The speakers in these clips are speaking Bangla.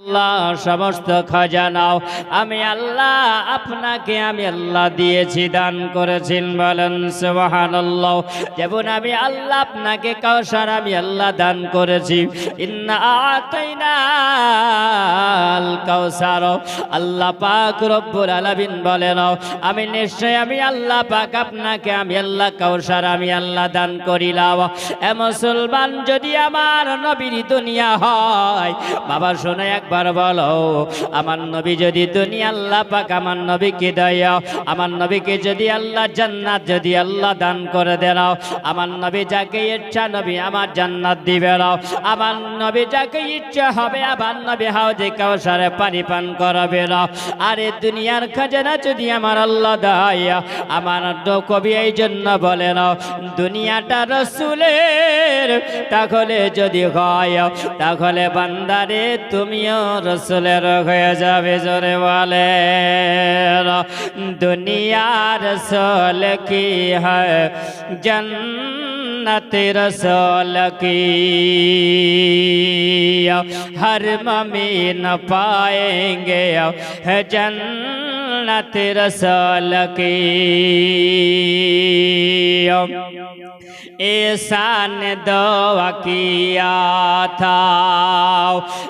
আল্লাহ সমস্ত খাজানাও আমি আল্লাহ আপনাকে আমি আল্লাহ দিয়েছি, দান করেছেন, বলেন সুবহানাল্লাহ। যেমন আমি আল্লাহ আপনাকে কাউসার আমি আল্লাহ দান করেছি, ইন্না আতাইনাল কাউসার, আল্লাহ পাক রব্বুল আলামিন বলেন আমি নিশ্চয় আমি আল্লাহ পাক আপনাকে আমি আল্লাহ কাউসার আমি আল্লাহ দান করিলাম। এ মুসলমান যদি আমার নবীর দুনিয়া হয়, বাবা শোনো একবার বলো, আমার নবী যদি দুনিয়া আল্লাহ পাক আমার নবীকে দেয়, আমার নবীকে যদি আল্লাহ জান্নাত যদি আল্লাহ দান করে দেন, আমার নবী যাকে ইচ্ছা নবী আমার জান্নাত দিবে, আমার নবী যাকে ইচ্ছা হবে আমার নবী হাউজে কাউসারে পানি পান করাবে। আরে দুনিয়ার খাজানা যদি আমার আল্লাহ দেয়, আমার কবি এই জন্য বলে না দুনিয়াটা রাসূলের, তাহলে যদি হয় তাহলে বান্দারে তুমিও রাসূলের হয়ে যাবে। জোরে বলে দুনিয়ার রাসূল কি হয় जन्नत रसूल की हर ममीन पाएंगे है जन्नत रसूल की। ऐसा ने दुआ किया था,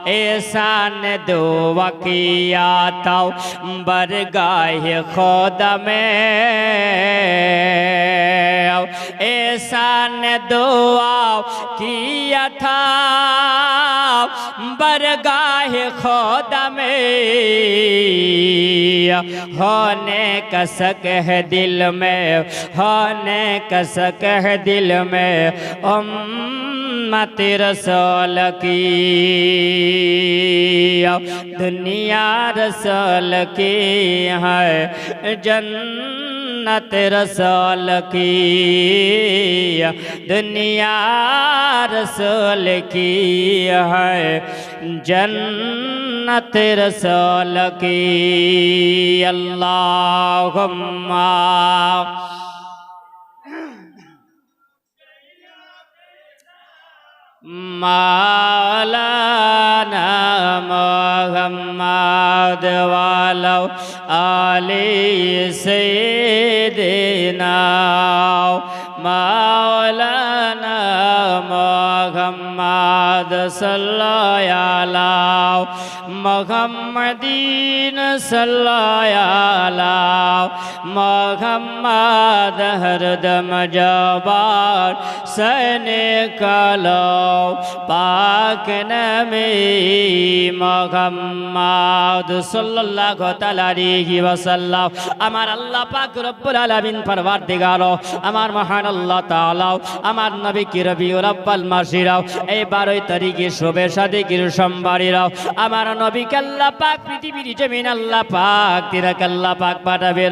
ऐसा ने दुआ किया था बरगाहे खुदा में, ऐसा ने दुआ किया था बरगाहे खुदा में, होने का शक है दिल में, होने का शक है दिल में उम्मत रसूल की। दुनिया रसूल की है जन्नत रसूल की, दुनिया रसूल की है जन्नत रसूल की। अल्लाहुम्मा मौलाना मुहम्मद वाला आले सैयदना, मौलाना मुहम्मद सल्लल्लाहु अलैहि मुहम्मदीन सल्लल्लाहु अलैहि मुहम्मद हरदम जबान से निकालो पाक नबी मुहम्मद सल्लल्लाहु अलैहि वसल्लम। আমার আল্লাহ পাক রব্বুল আলামিন পরওয়ারদিগার, আমার মহান আল্লাহ তাআলা আমার নবী কি রবিউল আউয়াল মাসিরাও এই 12 তারিখে শুভে সাদিকের সোমবারেরাও আমার নবীকে আল্লাহ পাক পৃথিবীর জমিন আল্লাহ পাক তিরাক আল্লাহ পাক পাঠাবে।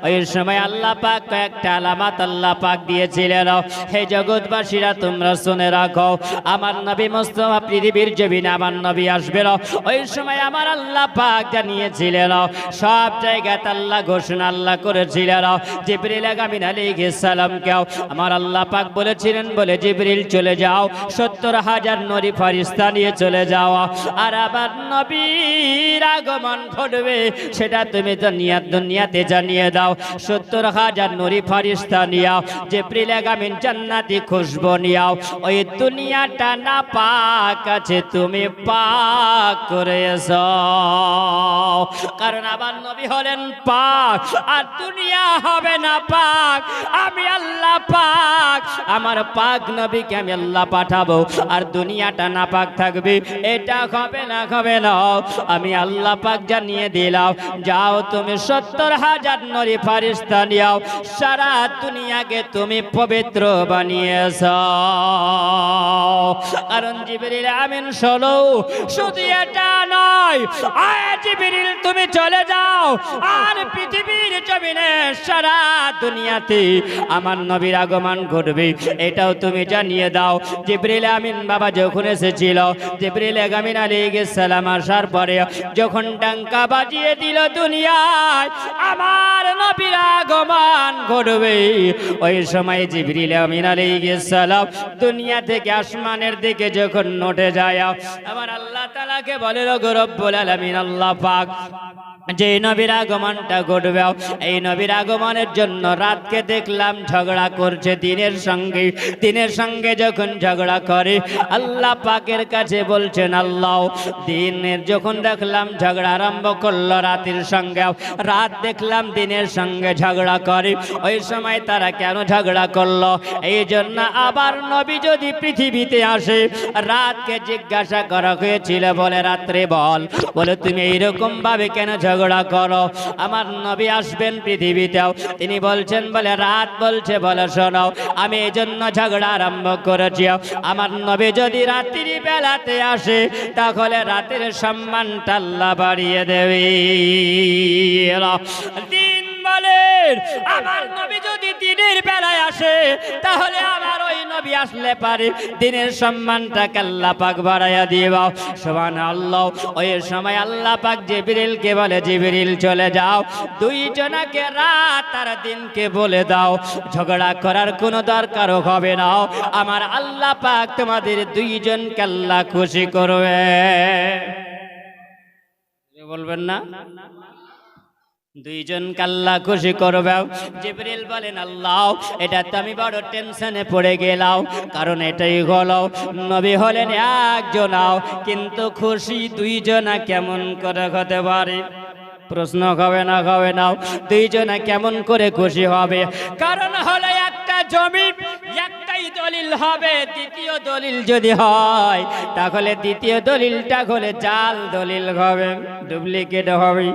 ওই সময় আল্লাহ পাক কয়েকটা আলামত আল্লাহ পাক দিয়েছিলেন। হে জগৎবাসীরা তোমরা শুনে রাখো, আমার নবী মুস্তাফা পৃথিবীর জমিনে আমার নবী আসবে। ওই সময় আমার আল্লাহ পাক জানিয়েছিলেন, সব জায়গাতে আল্লাহ ঘোষণা আল্লাহ করেছিলেন জিবরিল আমিন আলাইহিস সালামকে আমার আল্লাহ পাক বলেছিলেন বলে জিবরিল চলে যাও 70,000 নূরি ফেরেশতা নিয়ে চলে যাও, আর আবার নবীর আগমন ঘটবে সেটা তুমি দুনিয়াতে জানিয়ে দাও। 70,000 নূরি ফেরেশতা নিয়ে জিবরিল আমিন জান্নাতি খুশবু নিয়ে ওই দুনিয়াটা না পাক আছে তুমি পাক করে এসো, কারণ আমার নবী হলেন পাক আর দুনিয়া হবে না পাক। আমি আল্লাহ পাক, আমার পাক নবীকে আমি আল্লাহ পাঠাবো আর দুনিয়াটা না পাক থাকবে, এটা হবে না হবে না। আমি আল্লাহ পাক জানিয়ে দিলাম, যাও তুমি 70,000 নূরি ফেরেশতা নিয়ে সারা দুনিয়াকে তুমি পবিত্র বানিয়েছো। কারণ জিবরিল আমিন শোনো, শুধু এটা নয়, আয় জিবরিল তুমি চলে যাও আর পৃথিবীর জমিনে সারা দুনিয়াতে আমার নবীর আগমন ঘটবে এটাও তুমি জানিয়ে দাও। জিবরিল আমিন বাবা যখন এসেছিল, জিবরিল আমিন আলাইহিস সালাম আসার পরে যখন ডাঙ্কা বাজিয়ে দিল দুনিয়ায় আমার নবীর আগমন ঘটবে, ওই সময় জিবরিল আমিন আলাইহিস সালাম দুনিয়া থেকে আসমানের দিকে যখন উঠে যায় আমার আল্লাহ তাআলাকে বলে, গো রব্বুল রব্বুল আলামিন আল্লাহ পাক যে নবীর আগমনটা ঘটবে, এই নবীর আগমনের জন্য রাতকে দেখলাম ঝগড়া করছে দিনের সঙ্গে যখন ঝগড়া করে আল্লাহ পাকের কাছে বলছেন আল্লাহ, দিনের যখন দেখলাম ঝগড়া আরম্ভ করলো রাতের সঙ্গে, রাত দেখলাম দিনের সঙ্গে ঝগড়া করে, ওই সময় তারা কেন ঝগড়া করলো? এই জন্য আবার নবী যদি পৃথিবীতে আসে, রাতকে জিজ্ঞাসা করা হয়েছিল, বলে রাত্রে বলে তুমি এইরকম ভাবে কেন ঝগড়া করো? আমার নবী আসবেন পৃথিবীতেও, তিনি বলছেন বলে রাত বলছে বলে শোনো, আমি এই জন্য ঝগড়া আরম্ভ করেছি, আমার নবী যদি রাত্রি বেলাতে আসে তাহলে রাতের সম্মানটা আল্লাহ বাড়িয়ে দেবে। দিন বলেন আমার নবী যদি দিনের বেলায় আসে তাহলে আমার ওই নবী আসলে পারে দিনের সম্মানটাকে আল্লাহ পাক বাড়াইয়া দিব। সুবহানাল্লাহ। ওই সময় আল্লাহ পাক জিবরিলকে বলে, জিবরিল চলে যাও, দুইজনাকে রাত আর দিনকে বলে দাও ঝগড়া করার কোনো দরকারও হবে না, আমার আল্লাহ পাক তোমাদের দুইজনকে আল্লাহ খুশি করবে। বলবেন না দুইজন আল্লাহ খুশি করবে? জিবরিল বলেন আল্লাহ, এটা তো আমি বড় টেনশনে পড়ে গেলাম, কারণ এটাই হলো নবী হলেন একজন, কিন্তু খুশি দুইজনা কেমন করে হতে পারে? প্রশ্ন হবে না দুইজনা কেমন করে খুশি হবে? কারণ হলো একটা জমি একটাই দলিল হবে, দ্বিতীয় দলিল যদি হয় তাহলে দ্বিতীয় দলিলটা হলে জাল দলিল হবে, ডুপ্লিকেট হবে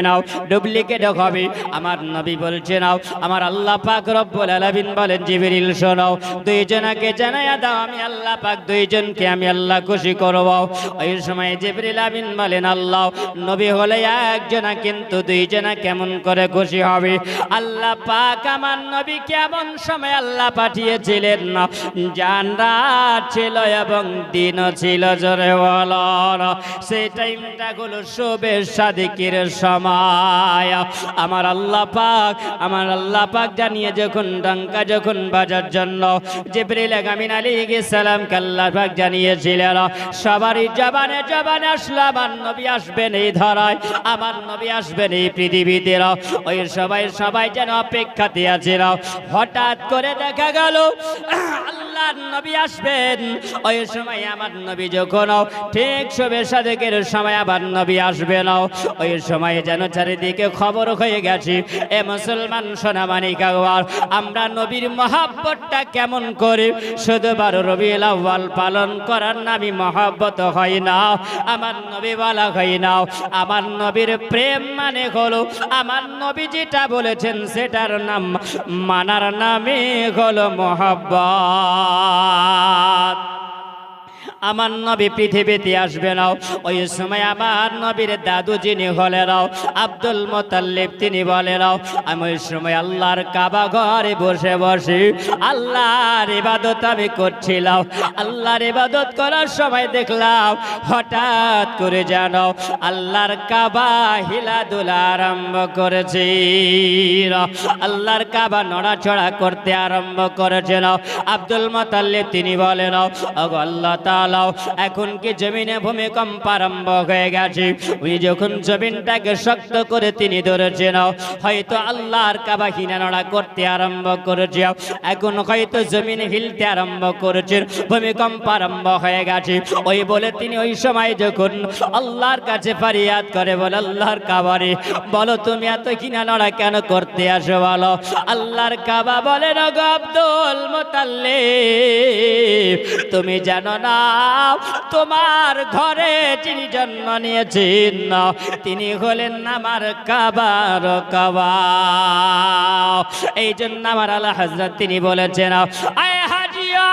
না ডুপ্লিকেট হবে। আমার নবী বলছেন, আমার আল্লাহ পাক রব্বুল আলামিন বলেন জিবরিল শোনো, দুইজনাকে জানাইয়া দাও আমি আল্লাহ পাক দুইজনকে আমি আল্লাহ খুশি করব। ওই সময় জিবরিল আমিন বলেন আল্লাহ, নবী হলে একজনা কিন্তু দুইজনা কেমন করে খুশি হবে? আল্লাহ পাক আমার নবী কেমন সময় আল্লাহ পাঠিয়েছিলেন না, জান রাত ছিল এবং দিনও ছিল, জোরে বলো, সেই টাইমটা হলো শোবে সাদিকের সময়। আমার আল্লাহ পাক জানিয়ে যখন ডাঙ্কা যখন বাজার জন্য জিবরিল আমিন আলাইহিস সালাম আল্লাহ পাক জানিয়েছিলেন, সবারই জবানে আসলো আমার নবী আসবেন এই ধরায়, আমার নবী আসবেন এই পৃথিবীতে। ওই সবাই যেন অপেক্ষাতে আছে। হঠাৎ করে দেখা গেল আল্লাহর নবী আসবেন। ওই সময় আমার নবী যখন ঠিক শোবে সাদেকের সময় আবার নবী আসবেন, ওই সময় যেন চারিদিকে খবর হয়ে গেছে, এ মুসলমান সোনামানিকা, আমরা নবীর মহব্বতটা কেমন করে শুধু 12 রবিউল আউয়াল পালন করার নামে মহব্বত হয় না, আমার নবী বলা হয় না। আমার নবীর প্রেম মানে হলো আমার নবী যেটা বলেছেন সেটার নাম মানার নামে হলো মহব্বত। আমার নবী পৃথিবীতে আসবেন, ওই সময় আমার নবীর দাদু যিনি হলেন আব্দুল মুতাল্লিব, তিনি বলেন আমি ওই সময় আল্লাহর কাবা ঘরে বসে আল্লাহর ইবাদত আমি করছিলাম। আল্লাহর ইবাদত করার সময় দেখলাম হঠাৎ করে যেন আল্লাহর কাবা হিলাদুলা আরম্ভ করেছে, আল্লাহর কাবা নড়াচড়া করতে আরম্ভ করেছেন। আব্দুল মুতাল্লিব তিনি বলেন, ওগো আল্লাহ তাআলা, এখন কি জমিনে ভূমিকম্প আরম্ভ হয়ে গেছে? উনি যখন জমিনটাকে শক্ত করে তিনি ধরেছেন, হয়তো আল্লাহর কাবা হিলানোড়া করতে আরম্ভ করেছে, এখন হয়তো জমিন হিলতে আরম্ভ করেছে, ভূমিকম্প আরম্ভ হয়ে গেছে। ওই বলে তিনি ওই সময় যখন আল্লাহর কাছে ফরিয়াদ করে, বলে আল্লাহর কাবারে বলো তুমি এত হিলানোড়া কেন করতে আসো বলো? আল্লাহর কাবা বলেন, ওগো আব্দুল মুতাল্লিব, তুমি জানো না তোমার ঘরে যিনি জন্ম নিয়েছেন তিনি হলেন আমার কাবার কাবা। এই জন্য আমার আলা হযরত তিনি বলেছেন, আয় হাজিও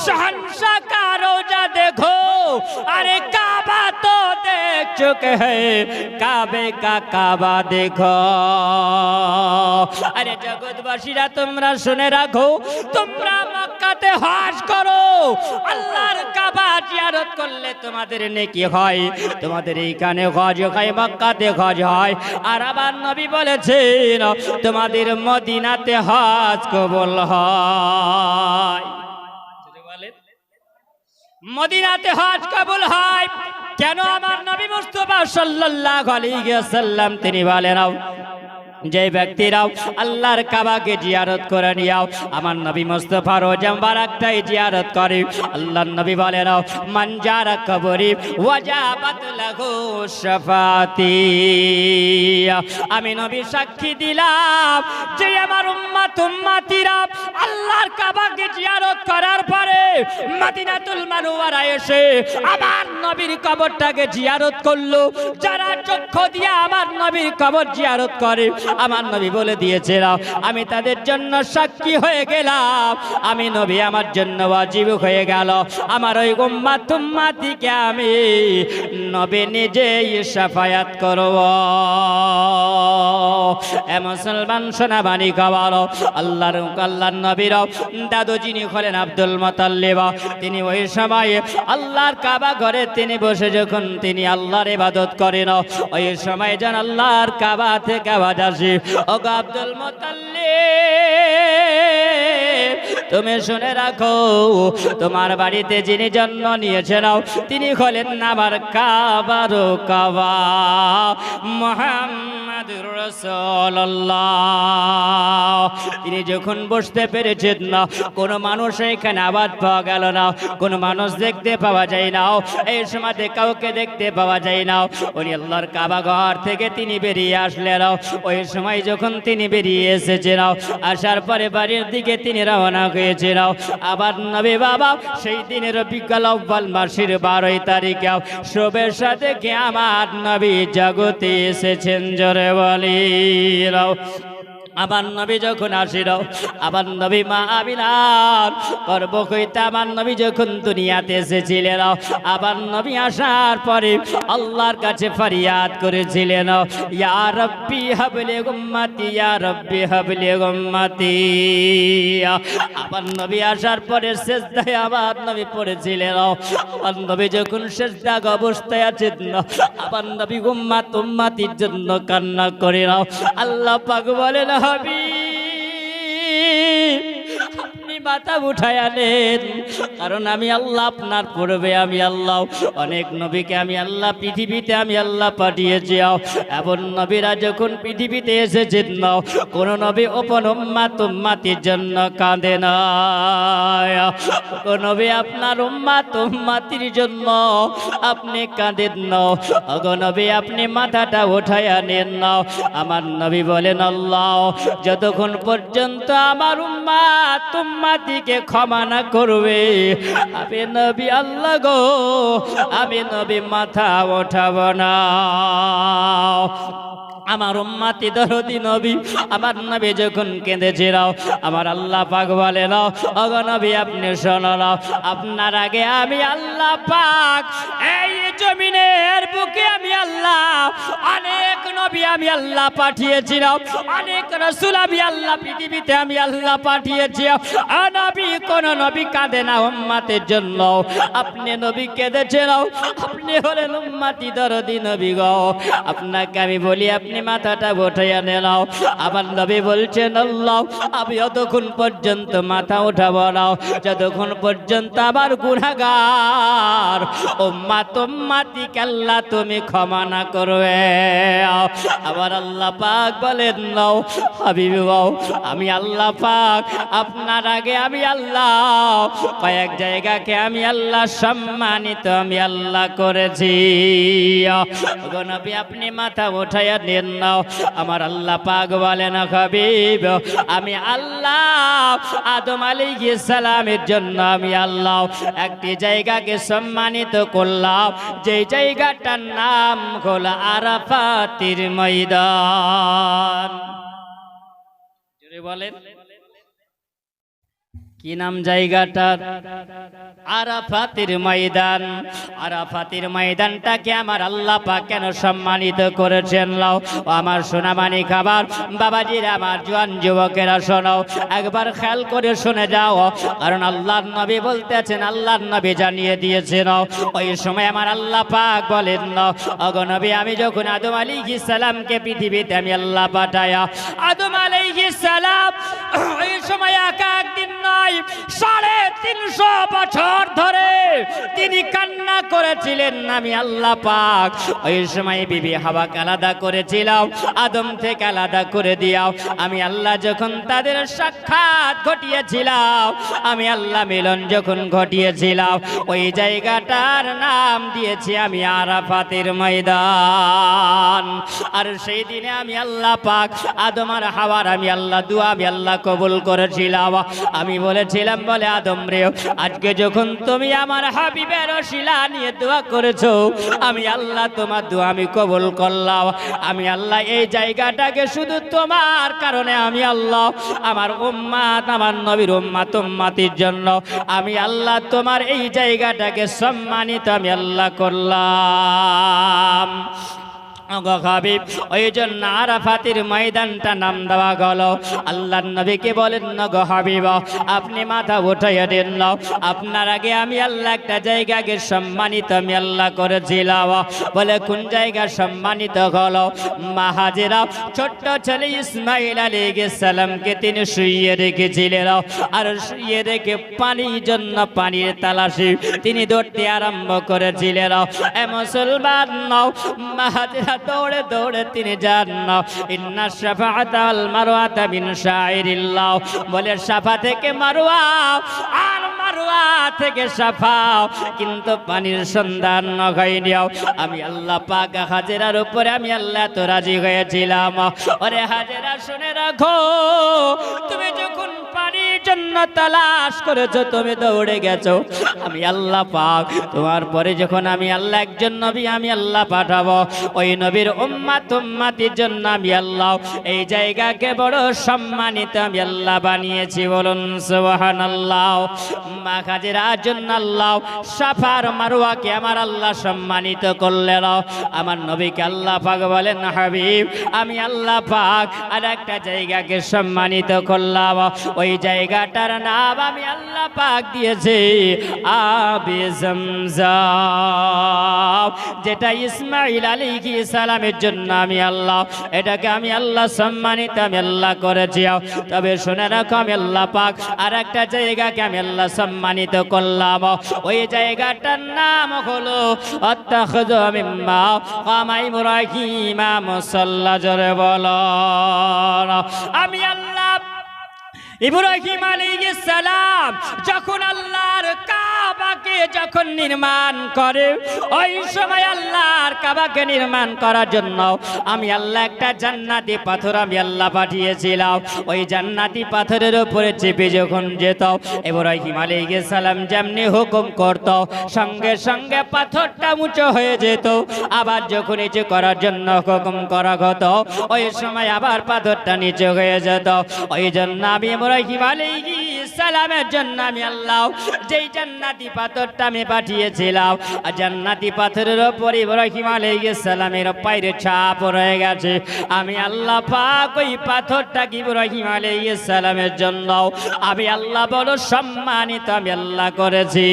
শাহনশাহ কা রোজা দেখো, আরে কাবা তো দেখ চুকে হ্যায়, কাবে কা কাবা দেখো। আরে জগৎবাসীরা তোমরা শুনে রাখো, তোমরা মক্কাতে হজ করো, আল্লাহর কাবা জিয়ারত করলে তোমাদের নেকি হয়, তোমাদের এইখানে হজ হয়, মক্কাতে হজ হয়। আর আমার নবী বলেছেন তোমাদের মদিনাতে হজ কবুল হয়, মদিনাতে হজ কবুল হয়। কেন আমার নবী মুস্তাফা সাল্লাল্লাহু আলাইহি ওয়াসাল্লাম তিনি বলেন যে ব্যক্তিরাও আল্লাহর কাবাকে জিয়ারত করে নিয়াও আমার নবী মুস্তাফা রোজা মুবারকটাই জিয়ারত করে আল্লাহর নবী বলেন মান জারা কবরি ওয়াজাবাত লাহু শাফাতি আমি নবী সাক্ষী দিলাম যে আমার উম্মতিরা আল্লাহর কাবাকে জিয়ারত করার পরে মদিনাতুল মুনাওয়ারা এসে আমার নবীর কবরটাকে জিয়ারত করলো যারা চক্ষু দিয়ে আমার নবীর কবর জিয়ারত করে আমার নবী বলে দিয়েছিল আমি তাদের জন্য সাক্ষী হয়ে গেলাম আমি নবী আমার জন্য ওয়াজিব হয়ে গেল আমার ওই উম্মতিকে আমি নবী নিজেই শাফায়াত করব এ মুসলমান সোনাবানি খাবার আল্লাহর নবীর দাদু যিনি হলেন আব্দুল মুতাল্লিব তিনি ওই সময়ে আল্লাহর কাবা ঘরে তিনি বসে যখন তিনি আল্লাহর ইবাদত করেন ওই সময় যেন আল্লাহর কাবা থেকে আওয়াজ আসে ও আব্দুল মুতাল্লিব তুমি শুনে রাখো তোমার বাড়িতে যিনি জন্ম নিয়েছেন তিনি হলেন আমার কাবার কাবা মুহাম্মদুর রাসূলুল্লাহ তিনি যখন বসতে পেরেছেন না কোনো মানুষ এখানে আওয়াজ পাওয়া গেল না কোনো মানুষ দেখতে পাওয়া যায় না এই সময়তে কাউকে দেখতে পাওয়া যায় না উনি আল্লাহর কাবা ঘর থেকে তিনি বেরিয়ে আসলেন ওই সময় যখন তিনি বেরিয়ে এসেছেন আসার পরে বাড়ির দিকে তিনি রওনা হয়েছেন আবার নবী বাবা সেই দিনের বিকাল আউয়াল মাসের 12 তারিখে শোভের সাথে কি আমার নবী জগতে এসেছেন জোরে বলি আমার নবী যখন আসিল আমার নবী মা আমিনার গর্ভ হইতে আমার নবী যখন দুনিয়াতে এসেছিলেন আবার নবী আসার পরে আল্লাহর কাছে ফরিয়াদ করেছিলেন ইয়া রাব্বি হাবলি উম্মতি ইয়া রাব্বি হাবলি উম্মতি আবার নবী আসার পরে সিজদায় আবার নবী পড়েছিলেন আমার নবী যখন সিজদা অবস্থায় আছেন আবার নবী উম্মতির জন্য কান্না করেন আল্লাহ পাক বলেন আপনি মাথা উঠায় আনেন কারণ আমি আল্লাহ আপনার পূর্বে আমি আল্লাহ অনেক নবীকে আমি আল্লাহ পৃথিবীতে আমি আল্লাহ পাঠিয়েছি এমন নবীরা যখন পৃথিবীতে এসেছেন না কোন নবী ওপন উম্মতির জন্য কাঁদে না কোন নবী আপনার উম্মতির জন্য আপনি কাঁদেন না ওগো নবী আপনি মাথাটা উঠায় আনেন না আমার নবী বলেন আল্লাহ যতক্ষণ পর্যন্ত আমার উম্মতিকে ক্ষমা না করবে আমি নবী আল্লাহ গো আমি নবী মাথা ওঠাবো না আমার উম্মতি দরদি নবী আমার নবী যখন কেঁদেছিল আমার আল্লাহ পাক বলেন ওগো নবী আপনি শুনুন আপনার আগে আমি আল্লাহ পাক এই জমিনের বুকে আমি আল্লাহ অনেক নবী আমি আল্লাহ পাঠিয়েছিলাম অনেক রাসূল আমি আল্লাহ পৃথিবীতে আমি আল্লাহ পাঠিয়েছি নবী কোন নবী কাঁদে না উম্মতের জন্য আপনি নবী কেঁদেছেন আপনি হলেন উম্মতি দরদি নবী গো আপনাকে আমি বলি আপনি মাথাটা উঠাইয়া নেও আমার নবী বলছেন আল্লাহ আমি যতক্ষণ পর্যন্ত মাথা উঠাবো না যতক্ষণ পর্যন্ত আমার গুনাহগার উম্মতিকে আল্লাহ তুমি ক্ষমা না করবে আমার আল্লাহ পাক বলেন নাও হাবিব আমি আল্লাহ পাক আপনার আগে আমি আল্লাহ কয়েক জায়গাকে আমি আল্লাহ সম্মানিত আমি আল্লাহ করেছি ওগো নবী আপনি মাথা উঠাইয়া নেন নাও আমার আল্লাহ পাক বলেন হাবিব আমি আল্লাহ আদম আলাইহিস সালামের জন্য আমি আল্লাহ একটি জায়গাকে সম্মানিত করলাম যে জায়গাটার নাম হলো আরাফাতের ময়দান জোরে বলেন কি নাম জায়গাটার আরাফাতের ময়দান আরাফাতের ময়দানটাকে আমার আল্লাহ পাক কেন সম্মানিত করেছেন লাও আমার সোনামানি খাবার বাবাজিরা আমার জওয়ান যুবকেরা শোনো একবার খেয়াল করে শুনে যাও কারণ আল্লাহর নবী বলতেছেন আল্লাহর নবী জানিয়ে দিয়েছেন ওই সময় আমার আল্লাহ পাক বলেন ওগো নবী আমি যখন আদম আলাইহিস সালামকে পৃথিবীতে আমি আল্লাহ পাঠায়া আদম আলাইহিস সালাম ওই সময় একা একদিন না সময় 350 বছর ধরে তিনি কান্না করেছিলেন আমি আল্লাহ পাক ওই সময় বিবি হাওয়াকে আলাদা করেছিলাম, আদম থেকে আলাদা করে দিয়াও। আমি আল্লাহ যখন তাদের সাক্ষাৎ ঘটিয়েছিলাম, আমি আল্লাহ মিলন যখন ঘটিয়েছিলাম, ওই জায়গাটার নাম দিয়েছি আমি আরাফাতের ময়দান। আর সেই দিনে আমি আল্লাহ পাক আদম আর হাওয়ার আমি আল্লাহ দোয়া আমি আল্লাহ কবুল করেছিলাম। আমি বলেছিলাম বলে আদম রে, আজকে যখন তুমি আমার হাবিবের ওসিলা নিয়ে দোয়া করেছো, আমি আল্লাহ তোমার দোয়া আমি কবুল করলাম। আমি আল্লাহ এই জায়গাটাকে শুধু তোমার কারণে আমি আল্লাহ আমার উম্মাত আমার নবীর উম্মাত উম্মাতির জন্য আমি আল্লাহ তোমার এই জায়গাটাকে সম্মানিত আমি আল্লাহ করলাম। ওই জন্য আরাফাতের ময়দানটা নাম দেওয়া গেল। আল্লাহর নবীকে বলেন না গো হাবিব, আপনি মাথা উঠাইয়া দেন না, আপনার আগে আমি আল্লাহ একটা জায়গাকে সম্মানিত আমি আল্লাহ করেছিলাম। বলে কোন জায়গা সম্মানিত হলো? মা হাজেরা ছোট্ট ছেলে ইসমাইল আলাইহিস সালামকে তিনি শুইয়ে রেখেছিলেন, আর শুইয়ে রেখে পানির জন্য পানির তালাশি তিনি ধরতে আরম্ভ করেছিলেন। এ মুসলমান নাও, মা হাজেরা দৌড়ে দৌড়ে তিনি যান না। ইন্না শাফাআতা আল মারওয়াতা মিন শাইরিল্লাহ, বলে শাফা থেকে মারওয়া আর মারওয়া থেকে শাফা, কিন্তু পানির সন্ধান হয়নি। আমি আল্লাহ পাক হাজেরার উপরে আমি আল্লাহ তো রাজি হয়েছিলাম। ওরে হাজেরা শুনে রাখো, তুমি যখন পানির জন্য তালাশ করেছো, তুমি দৌড়ে গেছো, আমি আল্লাহ পাক তোমার পরে যখন আমি আল্লাহ একজন নবী আমি আল্লাহ পাঠাবো, ওই নবীর উম্মাত উম্মাতির জন্য আমি আল্লাহ এই জায়গাকে বড় সম্মানিত আমি আল্লাহ বানিয়েছি। বলুন সুবহানাল্লাহ। মা হাজেরার জন্য আল্লাহ সাফার মারওয়াকে আমার আল্লাহ সম্মানিত করলেন। আমার নবীকে আল্লাহ পাক বলেন হাবিব, আমি আল্লাহ পাক আর একটা জায়গাকে সম্মানিত করলাম, ওই জায়গাটার নাম আমি আল্লাহ পাক দিয়েছি আবে জমজম, যেটা ইসমাইল আলাইহিস সালামের জন্য আমি আল্লাহ এটাকে আমি আল্লাহ সম্মানিত আমি আল্লাহ করেছি। তবে শুনে রাখো, আমি আল্লাহ পাক আর একটা জায়গাকে আমি আল্লাহ সম্মানিত করলাম, ওই জায়গাটার নাম হলো আত্তাখাযু মিম্মা কামা ইব্রাহিম মুসাল্লা। জোরে বলো। আমি আল্লাহ ইব্রাহিম আলাইহিস সালাম যখন আল্লাহর কাবাকে যখন নির্মাণ করে, ওই সময় আল্লাহর কাবাকে নির্মাণ করার জন্য আমি আল্লাহ একটা জান্নাতি পাথর আমি আল্লাহ পাঠিয়েছিলাম। ওই জান্নাতি পাথরের উপরে চেপে যখন যেত, ইব্রাহিম আলাইহিস সালাম যেমনি হুকুম করত, সঙ্গে সঙ্গে পাথরটা উঁচু হয়ে যেত। আবার যখন নিচে করার জন্য হুকুম করা হতো, ওই সময় আবার পাথরটা নিচে হয়ে যেত। ওই জন্য আমি ইব্রাহিম আলাইহিস সালামের জন্য আমি আল্লাহ যেই জান্নাতি পাথরটা আমি পাঠিয়েছিলাম, জান্নাতি পাথরের উপর ইব্রাহিম আলাইহিস সালামের পায়ের ছাপ রয়ে গেছে। আমি আল্লাহ পাক ওই পাথরটাকে ইব্রাহিম আলাইহিস সালামের জন্য আমি আল্লাহ বড় সম্মানিত আমি আল্লাহ করেছি।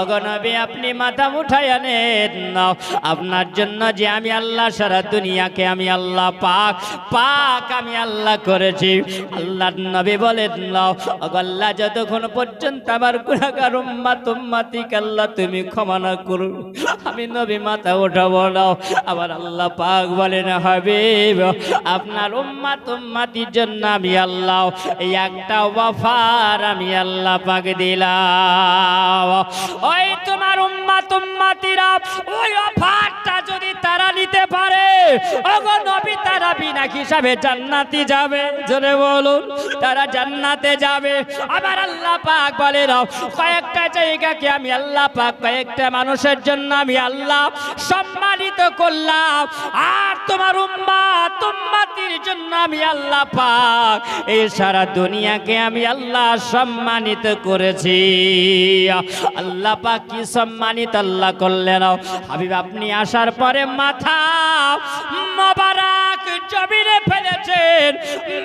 ওগো নবী, আপনি মাথা উঠাইয়া নেন না, আপনার জন্য যে আমি আল্লাহ সারা দুনিয়াকে আমি আল্লাহ পাক পাক আমি আল্লাহ করেছি। আল্লাহর নবী বলেন না, ওগো আল্লাহ যতক্ষণ পর্যন্ত আমার গুনাহগার উম্মত উম্মতিকে আল্লাহ তুমি ক্ষমা না করো, আমি নবী মাথা উঠাবো না। আবার আল্লাহ পাক বলেন হাবিব, আপনার উম্মত উম্মতির জন্য আমি আল্লাহ এই একটা ওয়াফার আমি আল্লাহ পাক দিলাম। ওই তোমার উম্মত উম্মতিরা ওই ওয়াফারটা যদি তারা নিতে পারে, ওগো নবী, তারা বিনা হিসাবে জান্নাতে যাবে। জোরে বলুন, তারা জান্নাতে যাবে। আবার আল্লাহ পাক বলেন, কয়েকটা জায়গাকে আমি আল্লাহ পাক কয়েকটা মানুষের জন্য আমি আল্লাহ সম্মানিত করলাম, আর তোমার উম্মত উম্মতির জন্য আমি আল্লাহ পাক এই সারা দুনিয়াকে আমি আল্লাহ সম্মানিত করেছি। আল্লাহ পাক কি সম্মানিত আল্লাহ করলেন। হাবিব, আপনি আসার পরে মাথা মোবারক জমিনে ফেলেছেন।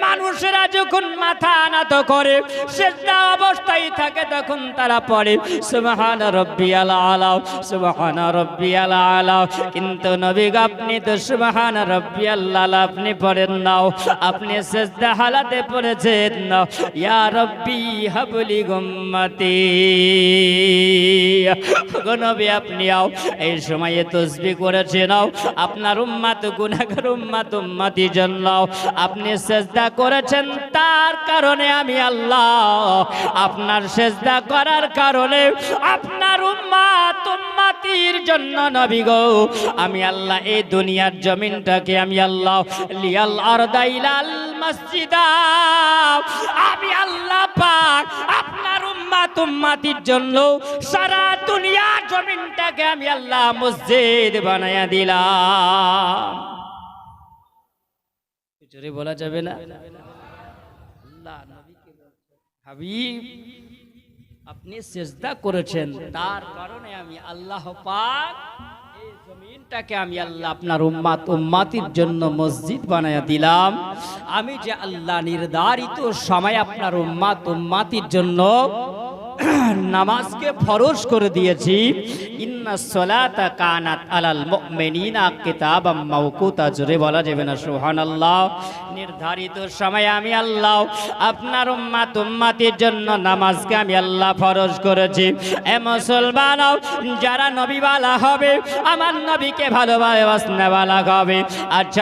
মানুষেরা যখন মাথা নত করে সিজদা অবস্থায় থাকে তখন তারা পড়ে সুবহান রাব্বিয়াল আলা, সুবহান রাব্বিয়াল আলা। কিন্তু নবী গো আপনি তো সুবহান রাব্বিয়াল আলা আপনি পড়েন নাও, আপনি সিজদা হালাতে পড়েছেন না ইয়া রাব্বি হাবলি উম্মতি। গো নবী আপনি আও এই সময়ে তাসবিহ করেছেন নাও, আপনার উম্মত গুনাহগার উম্মত উম্মতি জন্য আপনি সিজদা করেছেন, তার কারণে আমি আল্লাহ আপনার সিজদা করার কারণে আপনার উম্মত উম্মতির জন্য নবী গো আমি আল্লাহ এই দুনিয়ার জমিনটাকে আমি আল্লাহ লিয়াল আরদা ইলাল মসজিদা, আমি আল্লাহ পাক আপনার উম্মত উম্মতির জন্য সারা দুনিয়ার জমিনটাকে আমি আল্লাহ মসজিদ বানায়া দিলাম। জোরে বলা যাবে না? আল্লাহ নবীকে বলছেন হাবিব আপনি সিজদা করেছেন, তার কারণে আমি আল্লাহ পাক এই জমিনটাকে আমি আল্লাহ আপনার উম্মত উম্মতির জন্য মসজিদ বানায়া দিলাম। আমি যে আল্লাহ নির্ধারিত সময় আপনার উম্মত উম্মতির জন্য নামাজকে ফরজ করে দিয়েছি। ইন্নাস সালাতা কানাত আলাল মুমিনিনা কিতাবাম মাওকুতা। জোরে বলা যাবে না সুবহানাল্লাহ? নির্ধারিত সময়ে আমি আল্লাহ আপনার উম্মত উম্মতির জন্য নামাজকে আমি আল্লাহ ফরজ করেছি। এ মুসলমান যারা নবীওয়ালা হবে আমার নবীকে ভালোবাসনেওয়ালা হবে। আচ্ছা